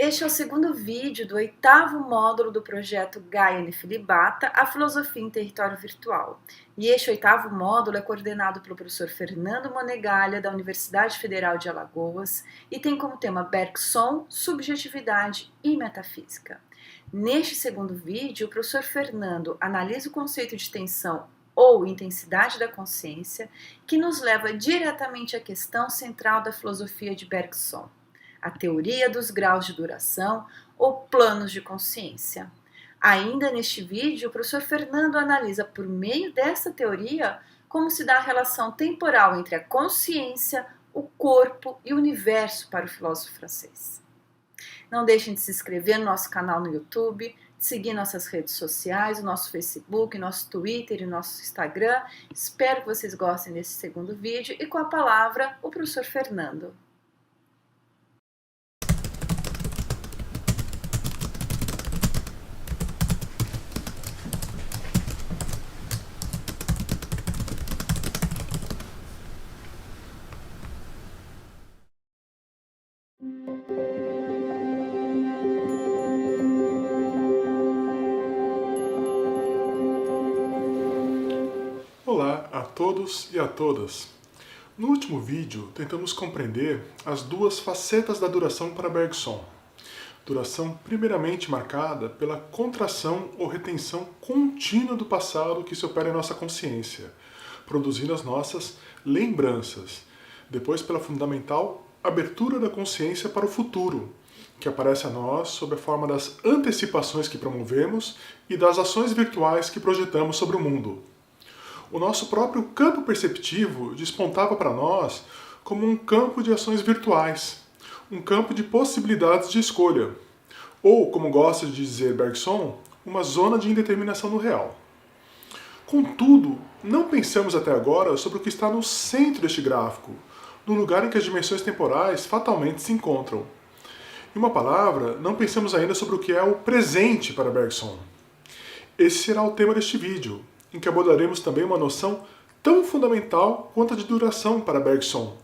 Este é o segundo vídeo do 8º módulo do projeto Gaia Nefilibata, a filosofia em território virtual. E este 8º módulo é coordenado pelo professor Fernando Monegalha, da Universidade Federal de Alagoas, e tem como tema Bergson, subjetividade e metafísica. Neste segundo vídeo, o professor Fernando analisa o conceito de tensão ou intensidade da consciência, que nos leva diretamente à questão central da filosofia de Bergson, a teoria dos graus de duração ou planos de consciência. Ainda neste vídeo, o professor Fernando analisa, por meio dessa teoria, como se dá a relação temporal entre a consciência, o corpo e o universo para o filósofo francês. Não deixem de se inscrever no nosso canal no YouTube, de seguir nossas redes sociais, o nosso Facebook, nosso Twitter e nosso Instagram. Espero que vocês gostem desse segundo vídeo e com a palavra o professor Fernando. Olá a todos e a todas. No último vídeo, tentamos compreender as duas facetas da duração para Bergson. Duração primeiramente marcada pela contração ou retenção contínua do passado que se opera em nossa consciência, produzindo as nossas lembranças. Depois pela fundamental abertura da consciência para o futuro, que aparece a nós sob a forma das antecipações que promovemos e das ações virtuais que projetamos sobre o mundo. O nosso próprio campo perceptivo despontava para nós como um campo de ações virtuais, um campo de possibilidades de escolha, ou, como gosta de dizer Bergson, uma zona de indeterminação no real. Contudo, não pensamos até agora sobre o que está no centro deste gráfico, no lugar em que as dimensões temporais fatalmente se encontram. Em uma palavra, não pensamos ainda sobre o que é o presente para Bergson. Esse será o tema deste vídeo, em que abordaremos também uma noção tão fundamental quanto a de duração para Bergson,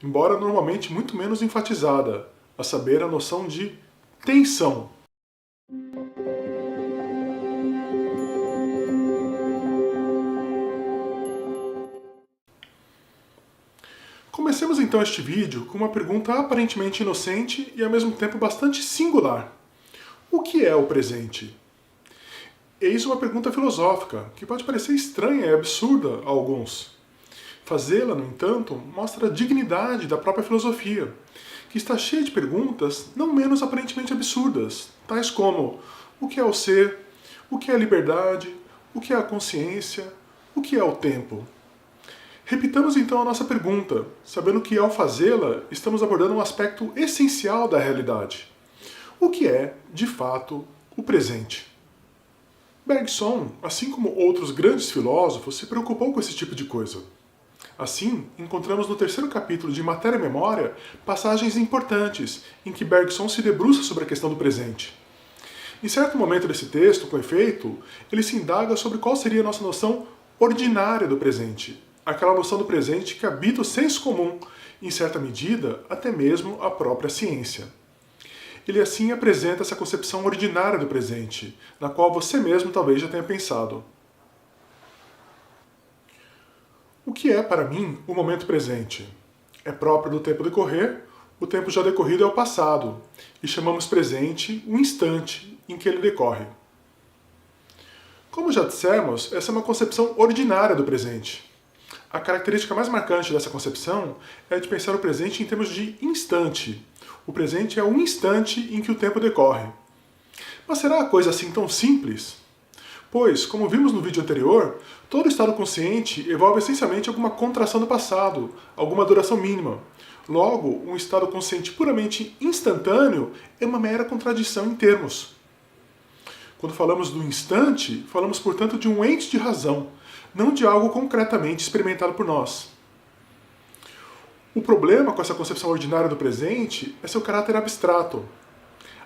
embora normalmente muito menos enfatizada, a saber, a noção de tensão. Comecemos então este vídeo com uma pergunta aparentemente inocente e ao mesmo tempo bastante singular. O que é o presente? Eis uma pergunta filosófica, que pode parecer estranha e absurda a alguns. Fazê-la, no entanto, mostra a dignidade da própria filosofia, que está cheia de perguntas não menos aparentemente absurdas, tais como: o que é o ser? O que é a liberdade? O que é a consciência? O que é o tempo? Repitamos então a nossa pergunta, sabendo que ao fazê-la, estamos abordando um aspecto essencial da realidade. O que é, de fato, o presente? Bergson, assim como outros grandes filósofos, se preocupou com esse tipo de coisa. Assim, encontramos no terceiro capítulo de Matéria e Memória passagens importantes em que Bergson se debruça sobre a questão do presente. Em certo momento desse texto, com efeito, ele se indaga sobre qual seria a nossa noção ordinária do presente, aquela noção do presente que habita o senso comum, em certa medida, até mesmo a própria ciência. Ele assim apresenta essa concepção ordinária do presente, na qual você mesmo talvez já tenha pensado. O que é, para mim, o momento presente? É próprio do tempo decorrer, o tempo já decorrido é o passado, e chamamos presente o instante em que ele decorre. Como já dissemos, essa é uma concepção ordinária do presente. A característica mais marcante dessa concepção é de pensar o presente em termos de instante. O presente é o instante em que o tempo decorre. Mas será a coisa assim tão simples? Pois, como vimos no vídeo anterior, todo estado consciente envolve essencialmente alguma contração do passado, alguma duração mínima. Logo, um estado consciente puramente instantâneo é uma mera contradição em termos. Quando falamos do instante, falamos, portanto, de um ente de razão, não de algo concretamente experimentado por nós. O problema com essa concepção ordinária do presente é seu caráter abstrato.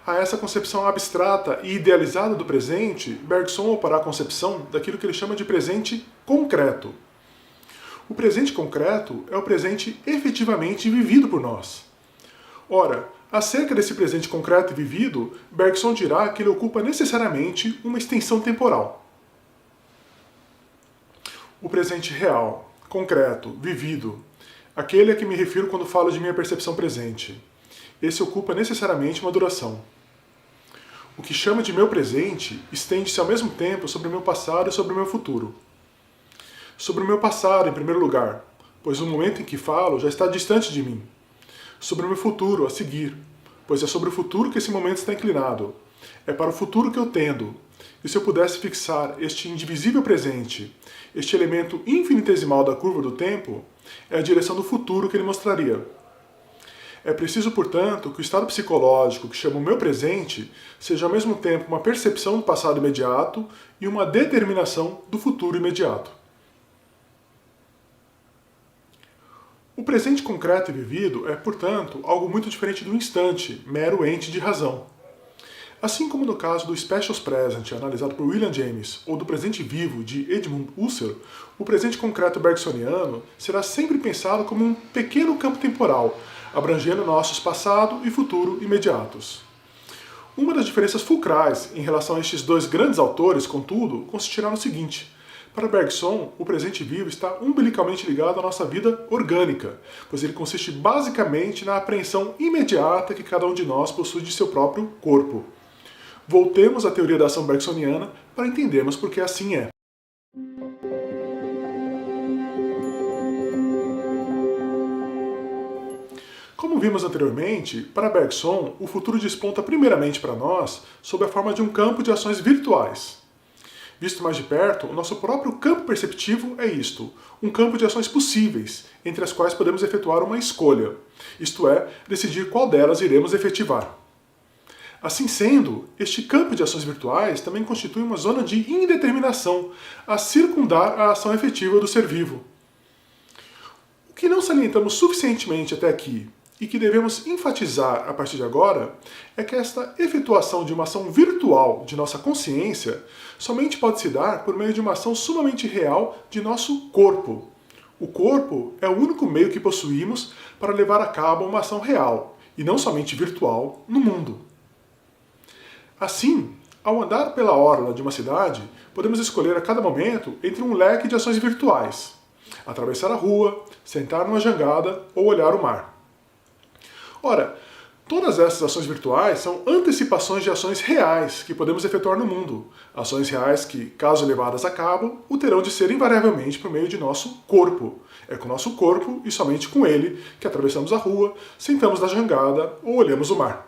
A essa concepção abstrata e idealizada do presente, Bergson opará a concepção daquilo que ele chama de presente concreto. O presente concreto é o presente efetivamente vivido por nós. Ora, Acerca desse presente concreto e vivido, Bergson dirá que ele ocupa necessariamente uma extensão temporal. O presente real, concreto, vivido, aquele a que me refiro quando falo de minha percepção presente. Esse ocupa necessariamente uma duração. O que chama de meu presente estende-se ao mesmo tempo sobre o meu passado e sobre o meu futuro. Sobre o meu passado, em primeiro lugar, pois o momento em que falo já está distante de mim. Sobre o meu futuro, a seguir, pois é sobre o futuro que esse momento está inclinado. É para o futuro que eu tendo. E se eu pudesse fixar este indivisível presente, este elemento infinitesimal da curva do tempo, é a direção do futuro que ele mostraria. É preciso, portanto, que o estado psicológico que chamo meu presente seja ao mesmo tempo uma percepção do passado imediato e uma determinação do futuro imediato. O presente concreto e vivido é, portanto, algo muito diferente do instante, mero ente de razão. Assim como no caso do Special Present, analisado por William James, ou do presente vivo, de Edmund Husserl, o presente concreto bergsoniano será sempre pensado como um pequeno campo temporal, abrangendo nossos passado e futuro imediatos. Uma das diferenças fulcrais em relação a estes dois grandes autores, contudo, consistirá no seguinte: para Bergson, o presente vivo está umbilicalmente ligado à nossa vida orgânica, pois ele consiste basicamente na apreensão imediata que cada um de nós possui de seu próprio corpo. Voltemos à teoria da ação bergsoniana para entendermos por que assim é. Como vimos anteriormente, para Bergson, o futuro desponta primeiramente para nós sob a forma de um campo de ações virtuais. Visto mais de perto, o nosso próprio campo perceptivo é isto, um campo de ações possíveis, entre as quais podemos efetuar uma escolha, isto é, decidir qual delas iremos efetivar. Assim sendo, este campo de ações virtuais também constitui uma zona de indeterminação a circundar a ação efetiva do ser vivo. O que não salientamos suficientemente até aqui, e que devemos enfatizar a partir de agora, é que esta efetuação de uma ação virtual de nossa consciência somente pode se dar por meio de uma ação sumamente real de nosso corpo. O corpo é o único meio que possuímos para levar a cabo uma ação real, e não somente virtual, no mundo. Assim, ao andar pela orla de uma cidade, podemos escolher a cada momento entre um leque de ações virtuais: atravessar a rua, sentar numa jangada ou olhar o mar. Ora, todas essas ações virtuais são antecipações de ações reais que podemos efetuar no mundo. Ações reais que, caso levadas a cabo, o terão de ser invariavelmente por meio de nosso corpo. É com nosso corpo, e somente com ele, que atravessamos a rua, sentamos na jangada ou olhamos o mar.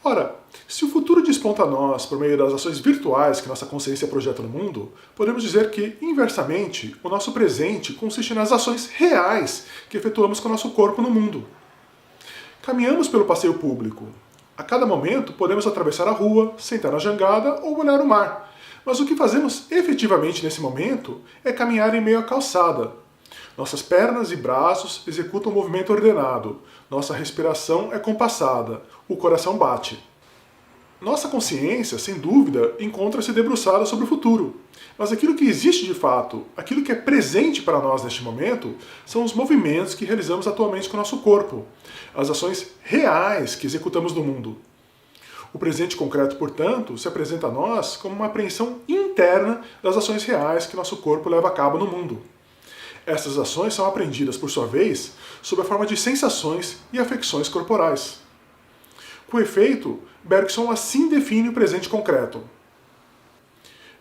Ora, se o futuro desponta a nós por meio das ações virtuais que nossa consciência projeta no mundo, podemos dizer que, inversamente, o nosso presente consiste nas ações reais que efetuamos com o nosso corpo no mundo. Caminhamos pelo passeio público. A cada momento podemos atravessar a rua, sentar na jangada ou olhar o mar. Mas o que fazemos efetivamente nesse momento é caminhar em meio à calçada. Nossas pernas e braços executam um movimento ordenado. Nossa respiração é compassada. O coração bate. Nossa consciência, sem dúvida, encontra-se debruçada sobre o futuro. Mas aquilo que existe de fato, aquilo que é presente para nós neste momento, são os movimentos que realizamos atualmente com o nosso corpo, as ações reais que executamos no mundo. O presente concreto, portanto, se apresenta a nós como uma apreensão interna das ações reais que nosso corpo leva a cabo no mundo. Essas ações são aprendidas, por sua vez, sob a forma de sensações e afecções corporais. Com efeito, Bergson assim define o presente concreto.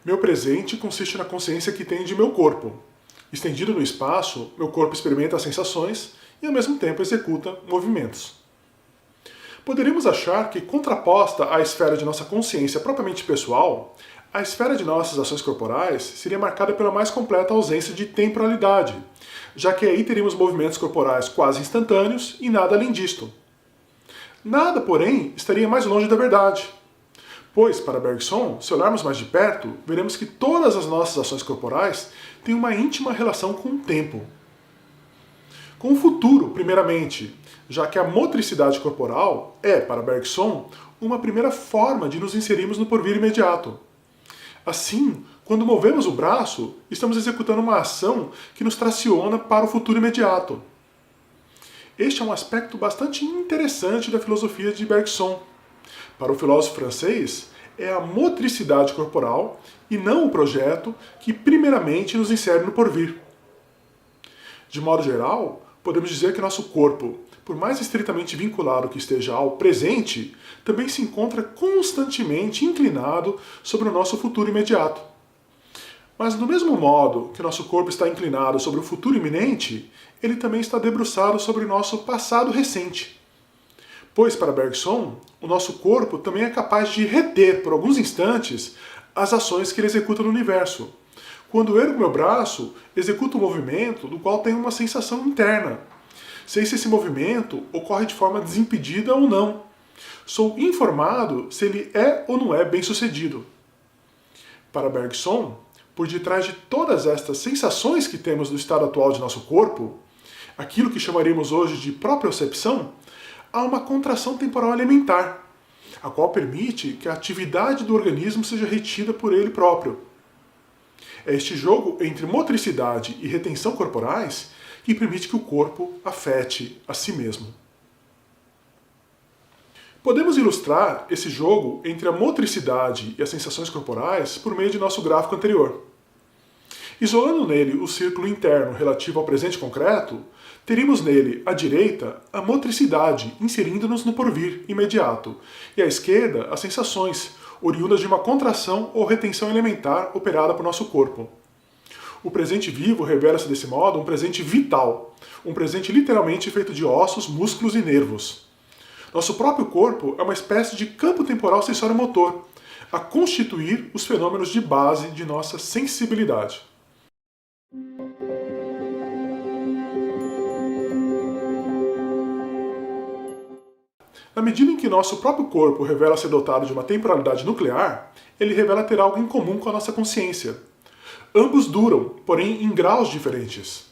Meu presente consiste na consciência que tenho de meu corpo. Estendido no espaço, meu corpo experimenta as sensações e ao mesmo tempo executa movimentos. Poderíamos achar que, contraposta à esfera de nossa consciência propriamente pessoal, a esfera de nossas ações corporais seria marcada pela mais completa ausência de temporalidade, já que aí teríamos movimentos corporais quase instantâneos e nada além disto. Nada, porém, estaria mais longe da verdade. Pois, para Bergson, se olharmos mais de perto, veremos que todas as nossas ações corporais têm uma íntima relação com o tempo. Com o futuro, primeiramente, já que a motricidade corporal é, para Bergson, uma primeira forma de nos inserirmos no porvir imediato. Assim, quando movemos o braço, estamos executando uma ação que nos traciona para o futuro imediato. Este é um aspecto bastante interessante da filosofia de Bergson. Para o filósofo francês, é a motricidade corporal e não o projeto que primeiramente nos insere no porvir. De modo geral, podemos dizer que nosso corpo, por mais estritamente vinculado que esteja ao presente, também se encontra constantemente inclinado sobre o nosso futuro imediato. Mas do mesmo modo que nosso corpo está inclinado sobre o futuro iminente, ele também está debruçado sobre o nosso passado recente. Pois, para Bergson, o nosso corpo também é capaz de reter por alguns instantes as ações que ele executa no universo. Quando ergo meu braço, executo um movimento do qual tenho uma sensação interna. Sei se esse movimento ocorre de forma desimpedida ou não. Sou informado se ele é ou não é bem-sucedido. Para Bergson, por detrás de todas estas sensações que temos do estado atual de nosso corpo, aquilo que chamaríamos hoje de propriocepção, há uma contração temporal elementar, a qual permite que a atividade do organismo seja retida por ele próprio. É este jogo entre motricidade e retenção corporais que permite que o corpo afete a si mesmo. Podemos ilustrar esse jogo entre a motricidade e as sensações corporais por meio de nosso gráfico anterior. Isolando nele o círculo interno relativo ao presente concreto, teríamos nele, à direita, a motricidade, inserindo-nos no porvir imediato, e à esquerda, as sensações, oriundas de uma contração ou retenção elementar operada por nosso corpo. O presente vivo revela-se desse modo um presente vital, um presente literalmente feito de ossos, músculos e nervos. Nosso próprio corpo é uma espécie de campo temporal sensório-motor, a constituir os fenômenos de base de nossa sensibilidade. Na medida em que nosso próprio corpo revela ser dotado de uma temporalidade nuclear, ele revela ter algo em comum com a nossa consciência. Ambos duram, porém em graus diferentes.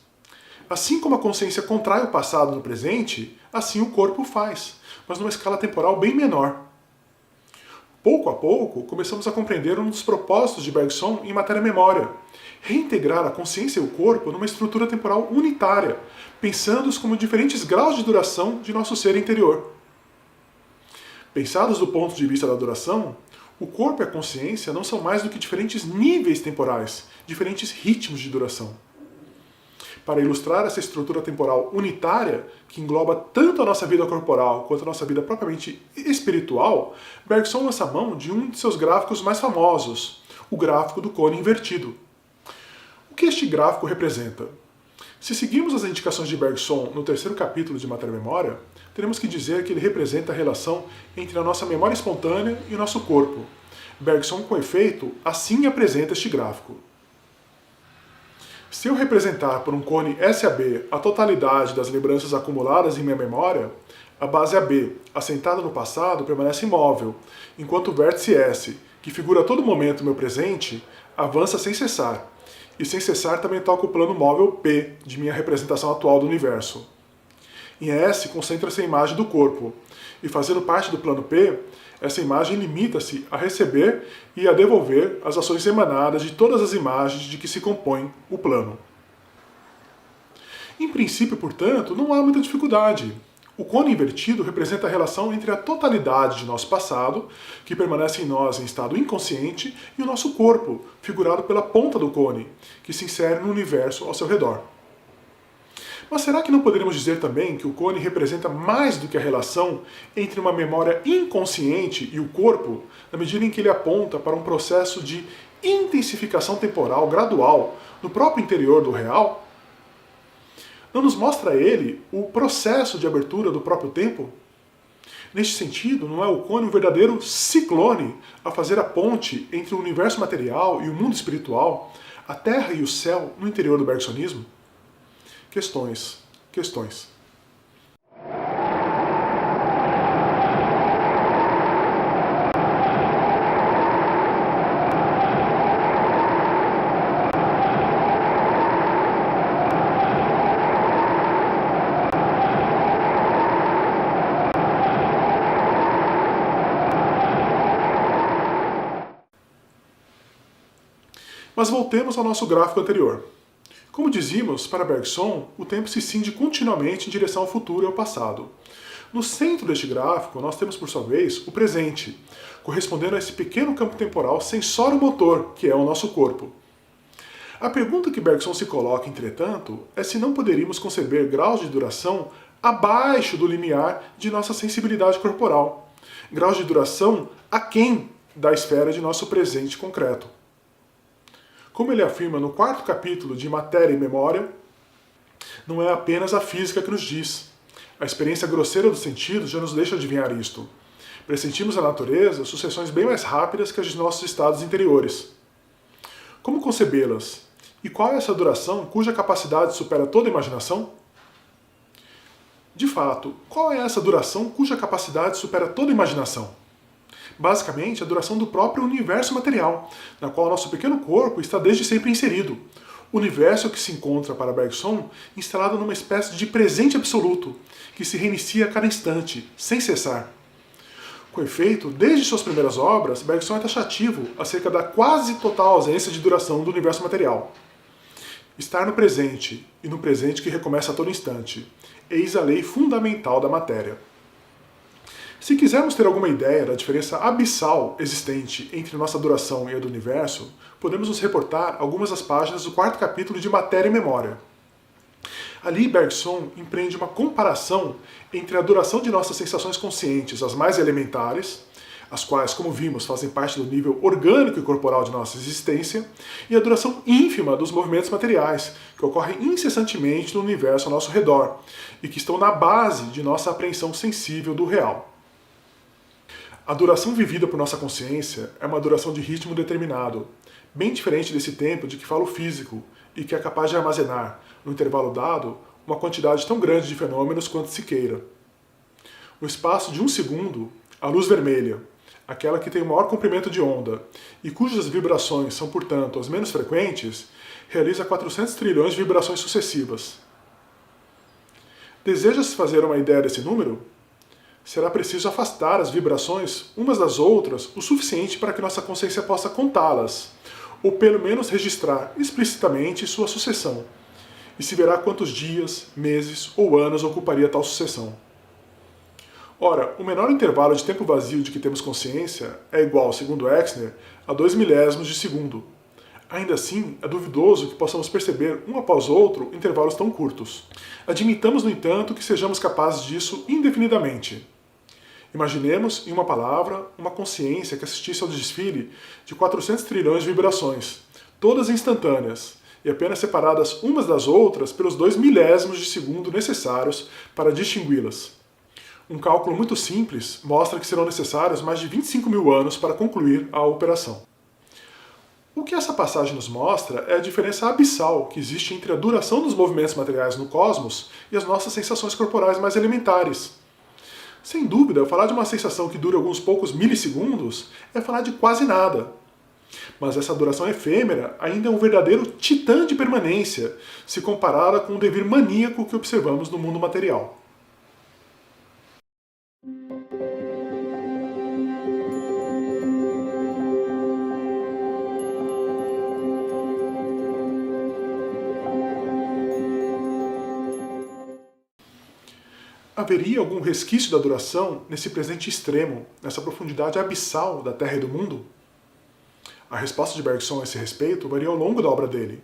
Assim como a consciência contrai o passado no presente, assim o corpo faz, mas numa escala temporal bem menor. Pouco a pouco, começamos a compreender um dos propósitos de Bergson em matéria-memória: reintegrar a consciência e o corpo numa estrutura temporal unitária, pensando-os como diferentes graus de duração de nosso ser interior. Pensados do ponto de vista da duração, o corpo e a consciência não são mais do que diferentes níveis temporais, diferentes ritmos de duração. Para ilustrar essa estrutura temporal unitária, que engloba tanto a nossa vida corporal quanto a nossa vida propriamente espiritual, Bergson lança mão de um de seus gráficos mais famosos, o gráfico do cone invertido. O que este gráfico representa? Se seguirmos as indicações de Bergson no terceiro capítulo de Matéria-Memória, teremos que dizer que ele representa a relação entre a nossa memória espontânea e o nosso corpo. Bergson, com efeito, assim apresenta este gráfico. Se eu representar por um cone SAB a totalidade das lembranças acumuladas em minha memória, a base AB, assentada no passado, permanece imóvel, enquanto o vértice S, que figura a todo momento o meu presente, avança sem cessar. E sem cessar também toca o plano móvel P, de minha representação atual do universo. Em S concentra-se a imagem do corpo, e fazendo parte do plano P, essa imagem limita-se a receber e a devolver as ações emanadas de todas as imagens de que se compõe o plano. Em princípio, portanto, não há muita dificuldade. O cone invertido representa a relação entre a totalidade de nosso passado, que permanece em nós em estado inconsciente, e o nosso corpo, figurado pela ponta do cone, que se insere no universo ao seu redor. Mas será que não poderíamos dizer também que o cone representa mais do que a relação entre uma memória inconsciente e o corpo, na medida em que ele aponta para um processo de intensificação temporal gradual no próprio interior do real? Não nos mostra ele o processo de abertura do próprio tempo? Neste sentido, não é o cone um verdadeiro ciclone a fazer a ponte entre o universo material e o mundo espiritual, a terra e o céu no interior do bergsonismo? Questões. Mas voltemos ao nosso gráfico anterior. Como dizíamos, para Bergson, o tempo se cinde continuamente em direção ao futuro e ao passado. No centro deste gráfico, nós temos, por sua vez, o presente, correspondendo a esse pequeno campo temporal sensório-motor, que é o nosso corpo. A pergunta que Bergson se coloca, entretanto, é se não poderíamos conceber graus de duração abaixo do limiar de nossa sensibilidade corporal, graus de duração aquém da esfera de nosso presente concreto. Como ele afirma no 4º capítulo de Matéria e Memória, não é apenas a física que nos diz. A experiência grosseira dos sentidos já nos deixa adivinhar isto. Pressentimos na natureza sucessões bem mais rápidas que as de nossos estados interiores. Como concebê-las? E qual é essa duração cuja capacidade supera toda a imaginação? De fato, qual é essa duração cuja capacidade supera toda a imaginação? Basicamente, a duração do próprio universo material, na qual nosso pequeno corpo está desde sempre inserido. O universo que se encontra, para Bergson, instalado numa espécie de presente absoluto, que se reinicia a cada instante, sem cessar. Com efeito, desde suas primeiras obras, Bergson é taxativo acerca da quase total ausência de duração do universo material. Estar no presente, e no presente que recomeça a todo instante, eis a lei fundamental da matéria. Se quisermos ter alguma ideia da diferença abissal existente entre nossa duração e a do universo, podemos nos reportar algumas das páginas do 4º capítulo de Matéria e Memória. Ali, Bergson empreende uma comparação entre a duração de nossas sensações conscientes, as mais elementares, as quais, como vimos, fazem parte do nível orgânico e corporal de nossa existência, e a duração ínfima dos movimentos materiais, que ocorrem incessantemente no universo ao nosso redor, e que estão na base de nossa apreensão sensível do real. A duração vivida por nossa consciência é uma duração de ritmo determinado, bem diferente desse tempo de que fala o físico, e que é capaz de armazenar, no intervalo dado, uma quantidade tão grande de fenômenos quanto se queira. No espaço de 1 segundo, a luz vermelha, aquela que tem o maior comprimento de onda, e cujas vibrações são, portanto, as menos frequentes, realiza 400 trilhões de vibrações sucessivas. Deseja-se fazer uma ideia desse número? Será preciso afastar as vibrações umas das outras o suficiente para que nossa consciência possa contá-las, ou pelo menos registrar explicitamente sua sucessão, e se verá quantos dias, meses ou anos ocuparia tal sucessão. Ora, o menor intervalo de tempo vazio de que temos consciência é igual, segundo Exner, a 2 milésimos de segundo. Ainda assim, é duvidoso que possamos perceber um após outro intervalos tão curtos. Admitamos, no entanto, que sejamos capazes disso indefinidamente. Imaginemos, em uma palavra, uma consciência que assistisse ao desfile de 400 trilhões de vibrações, todas instantâneas, e apenas separadas umas das outras pelos 2 milésimos de segundo necessários para distingui-las. Um cálculo muito simples mostra que serão necessários mais de 25 mil anos para concluir a operação. O que essa passagem nos mostra é a diferença abissal que existe entre a duração dos movimentos materiais no cosmos e as nossas sensações corporais mais elementares. Sem dúvida, falar de uma sensação que dura alguns poucos milissegundos é falar de quase nada. Mas essa duração efêmera ainda é um verdadeiro titã de permanência, se comparada com o devir maníaco que observamos no mundo material. Haveria algum resquício da duração nesse presente extremo, nessa profundidade abissal da Terra e do mundo? A resposta de Bergson a esse respeito varia ao longo da obra dele.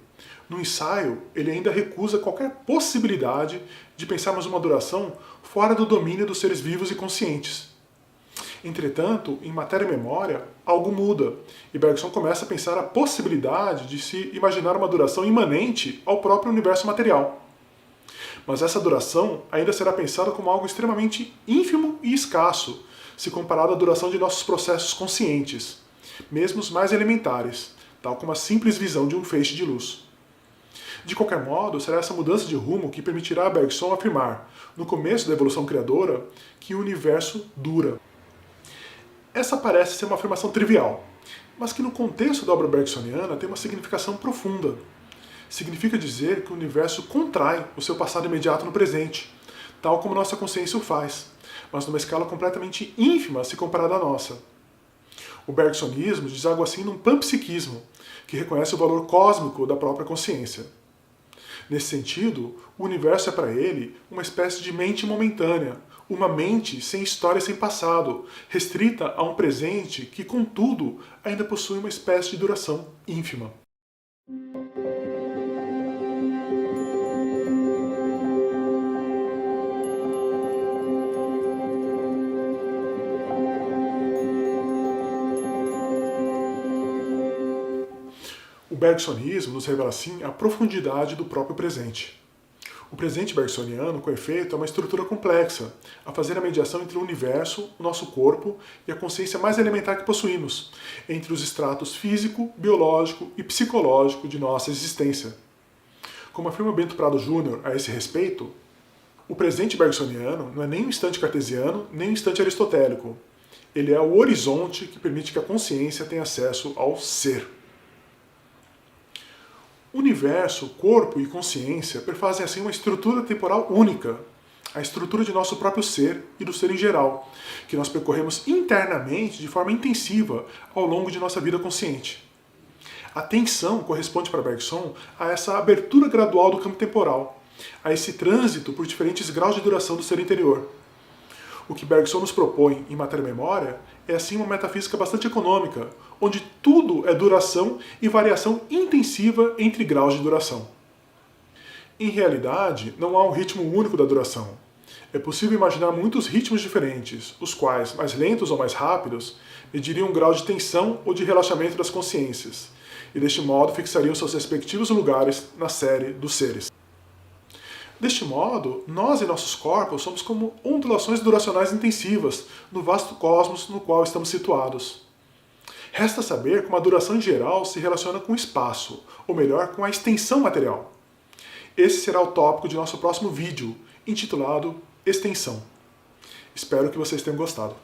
No ensaio, ele ainda recusa qualquer possibilidade de pensarmos uma duração fora do domínio dos seres vivos e conscientes. Entretanto, em Matéria e Memória, algo muda, e Bergson começa a pensar a possibilidade de se imaginar uma duração imanente ao próprio universo material. Mas essa duração ainda será pensada como algo extremamente ínfimo e escasso, se comparado à duração de nossos processos conscientes, mesmo os mais elementares, tal como a simples visão de um feixe de luz. De qualquer modo, será essa mudança de rumo que permitirá a Bergson afirmar, no começo da evolução criadora, que o universo dura. Essa parece ser uma afirmação trivial, mas que no contexto da obra bergsoniana tem uma significação profunda. Significa dizer que o universo contrai o seu passado imediato no presente, tal como nossa consciência o faz, mas numa escala completamente ínfima se comparada à nossa. O bergsonismo deságua assim num panpsiquismo, que reconhece o valor cósmico da própria consciência. Nesse sentido, o universo é para ele uma espécie de mente momentânea, uma mente sem história e sem passado, restrita a um presente que, contudo, ainda possui uma espécie de duração ínfima. O bergsonismo nos revela assim a profundidade do próprio presente. O presente bergsoniano, com efeito, é uma estrutura complexa, a fazer a mediação entre o universo, o nosso corpo e a consciência mais elementar que possuímos, entre os estratos físico, biológico e psicológico de nossa existência. Como afirma Bento Prado Júnior a esse respeito, o presente bergsoniano não é nem um instante cartesiano, nem um instante aristotélico. Ele é o horizonte que permite que a consciência tenha acesso ao ser. Universo, corpo e consciência perfazem assim uma estrutura temporal única, a estrutura de nosso próprio ser e do ser em geral, que nós percorremos internamente de forma intensiva ao longo de nossa vida consciente. A tensão corresponde para Bergson a essa abertura gradual do campo temporal, a esse trânsito por diferentes graus de duração do ser interior. O que Bergson nos propõe em Matéria e Memória é assim uma metafísica bastante econômica, onde tudo é duração e variação intensiva entre graus de duração. Em realidade, não há um ritmo único da duração. É possível imaginar muitos ritmos diferentes, os quais, mais lentos ou mais rápidos, mediriam um grau de tensão ou de relaxamento das consciências, e deste modo fixariam seus respectivos lugares na série dos seres. Deste modo, nós e nossos corpos somos como ondulações duracionais intensivas no vasto cosmos no qual estamos situados. Resta saber como a duração em geral se relaciona com o espaço, ou melhor, com a extensão material. Esse será o tópico de nosso próximo vídeo, intitulado Extensão. Espero que vocês tenham gostado.